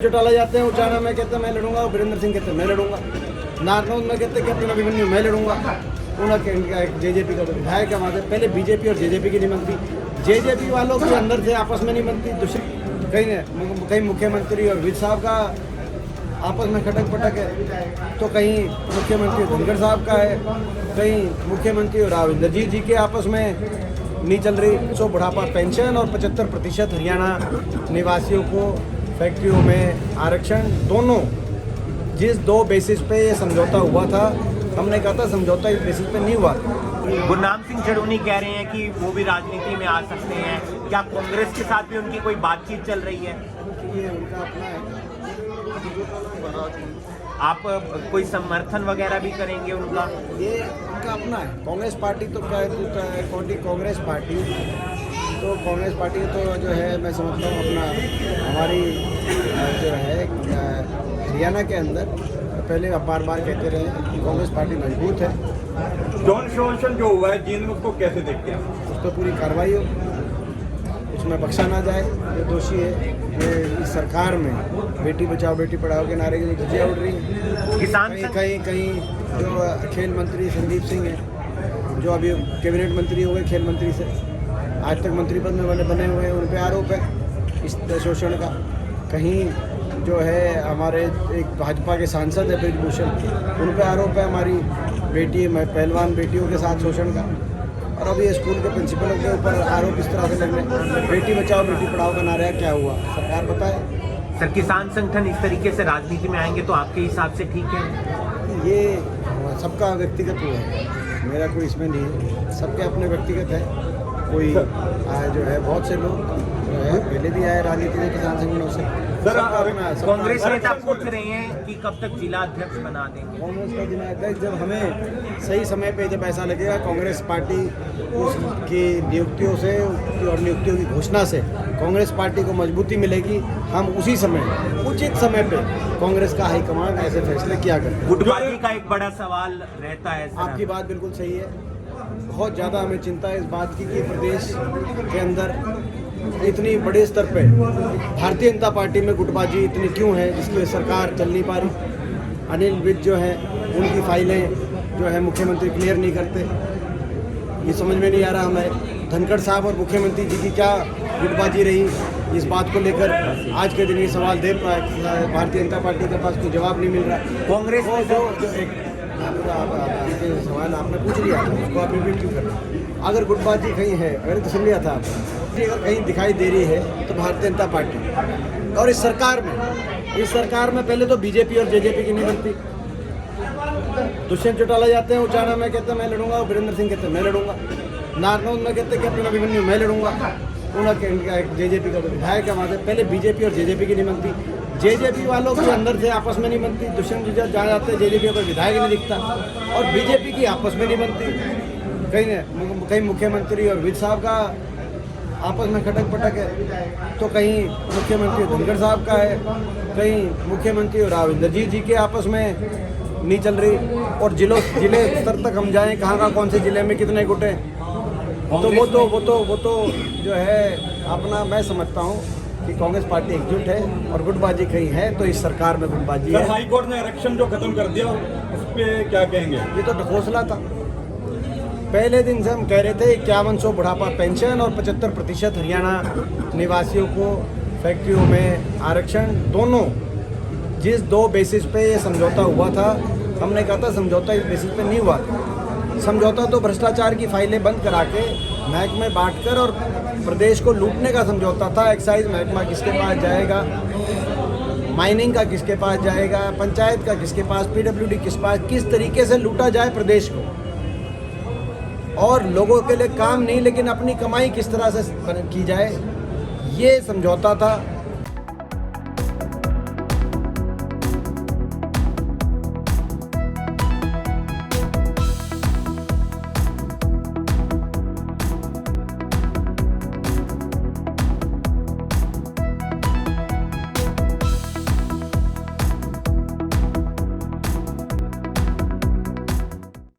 चौटाला जाते हैं, उचाना में कहते हैं मैं लड़ूंगा, वीरेंद्र सिंह कहते हैं मैं लड़ूंगा, नारनौल में कहते हैं अभिमन्यु मैं लड़ूंगा। उनका जेजेपी का विधायक है वहाँ से, पहले बीजेपी और जेजेपी की नहीं बनती, जेजेपी वालों के अंदर से आपस में नहीं बनती, दूसरी कहीं मुख्यमंत्री और विज साहब का आपस में खटक पटक है, तो कहीं मुख्यमंत्री धनखड़ साहब का है, कहीं मुख्यमंत्री और इंद्रजीत जी के आपस में नहीं चल रही। सो बुढ़ापा पेंशन और 75% हरियाणा निवासियों को फैक्ट्रियों में आरक्षण, दोनों जिस दो बेसिस पे ये समझौता हुआ था, हमने कहा था समझौता इस बेसिस पे नहीं हुआ। गुरनाम सिंह चढ़ूनी कह रहे हैं कि वो भी राजनीति में आ सकते हैं, क्या कांग्रेस के साथ भी उनकी कोई बातचीत चल रही है? ये उनका अपना है, आप कोई समर्थन वगैरह भी करेंगे उनका? ये उनका अपना है। कांग्रेस पार्टी तो क्या है, कांग्रेस पार्टी तो जो है मैं समझता हूँ अपना हमारी जो है हरियाणा के अंदर पहले आप बार बार कहते रहे कि कांग्रेस पार्टी मजबूत है। जॉन शोषण जो हुआ है जेल में, उसको कैसे देखते हैं? उस पर पूरी कार्रवाई हो, उसमें बख्शा ना जाए जो दोषी है। ये इस सरकार में बेटी बचाओ बेटी पढ़ाओ के नारे की धज्जियाँ उड़ रही हैं। किसान कहीं जो खेल मंत्री संदीप सिंह हैं, जो अभी कैबिनेट मंत्री हुए खेल मंत्री से, आज तक मंत्री पद में बने हुए हैं, उन पर आरोप है इस शोषण का। कहीं जो है हमारे एक भाजपा के सांसद है ब्रिजभूषण, उन पर आरोप है हमारी पहलवान बेटियों के साथ शोषण का। और अभी स्कूल के प्रिंसिपलों के ऊपर आरोप इस तरह से लग रहे, बेटी बचाओ बेटी पढ़ाओ का नारा क्या हुआ, सरकार बताए। सर, किसान संगठन इस तरीके से राजनीति में आएंगे तो आपके हिसाब से ठीक है? ये सबका व्यक्तिगत वो है, मेरा कोई इसमें नहीं है, सबके अपने व्यक्तिगत है। कोई जो है बहुत से लोग जो है पहले भी आए राजनीति में किसान संगठनों से। कांग्रेस नेता पूछ रहे हैं कि कब तक जिला अध्यक्ष बना देंगे? कांग्रेस का जिला अध्यक्ष जब हमें सही समय पे जब ऐसा लगेगा, कांग्रेस पार्टी की नियुक्तियों से और नियुक्तियों की घोषणा से कांग्रेस पार्टी को मजबूती मिलेगी, हम उसी समय उचित समय पे कांग्रेस का हाईकमान ऐसे फैसले किया करते हैं। गुटबाजी का एक बड़ा सवाल रहता है सर। आपकी बात बिल्कुल सही है, बहुत ज़्यादा हमें चिंता है इस बात की कि प्रदेश के अंदर इतनी बड़े स्तर पे भारतीय जनता पार्टी में गुटबाजी इतनी क्यों है, जिसकी सरकार चल नहीं पा रही। अनिल विज जो है उनकी फाइलें जो है मुख्यमंत्री क्लियर नहीं करते, ये समझ में नहीं आ रहा हमें। धनखड़ साहब और मुख्यमंत्री जी की क्या गुटबाजी रही, इस बात को लेकर आज के दिन ये सवाल दे भारतीय जनता पार्टी के पास कोई जवाब नहीं मिल रहा। कांग्रेस में जो एक सवाल आपने पूछ लिया था, उसको आप रिपीट क्यों कर रहे हैं? अगर गुटबाजी कहीं है, अगर तो सुन लिया था आपने, अगर कहीं दिखाई दे रही है तो भारतीय जनता पार्टी। और इस सरकार में पहले तो बीजेपी और जेजेपी की नहीं बनती। दुष्यंत चौटाला जाते हैं, उचाना में कहते हैं मैं लड़ूंगा, वीरेंद्र सिंह कहते हैं मैं लड़ूंगा, नारनौल में कहते हैं अभिमन्यु मैं लड़ूंगा। उनका जेजेपी का विधायक है वहाँ से, पहले बीजेपी और जेजेपी की नहीं बनती, जेजेपी वालों के अंदर से आपस में नहीं बनती। दुष्यंत जी जहाँ जाते हैं जेजेपी का विधायक नहीं दिखता, और बीजेपी की आपस में नहीं बनती। कहीं मुख्यमंत्री और विज साहब का आपस में खटक पटक है, तो कहीं मुख्यमंत्री धनखड़ साहब का है, कहीं मुख्यमंत्री और इंद्रजीत जी के आपस में नहीं चल रही। और जिले स्तर तक हम जाएं, कहाँ कौन से जिले में कितने गुट हैं, तो वो तो जो है अपना, मैं समझता हूँ कि कांग्रेस पार्टी एकजुट है और गुटबाजी कहीं है तो इस सरकार में गुटबाजी है। हाई कोर्ट ने आरक्षण जो खत्म कर दिया, उस पर क्या कहेंगे? ये तो ढकोसला था, पहले दिन से हम कह रहे थे 5100 बुढ़ापा पेंशन और 75% हरियाणा निवासियों को फैक्ट्रियों में आरक्षण, दोनों जिस दो बेसिस पे ये समझौता हुआ था, हमने कहा था समझौता इस बेसिस पे नहीं हुआ। समझौता तो भ्रष्टाचार की फाइलें बंद करा के महकमे बांटकर और प्रदेश को लूटने का समझौता था। एक्साइज महकमा किसके पास जाएगा, माइनिंग का किसके पास जाएगा, पंचायत का किसके पास, पीडब्ल्यूडी किस तरीके से लूटा जाए प्रदेश को, और लोगों के लिए काम नहीं लेकिन अपनी कमाई किस तरह से की जाए, ये समझौता था।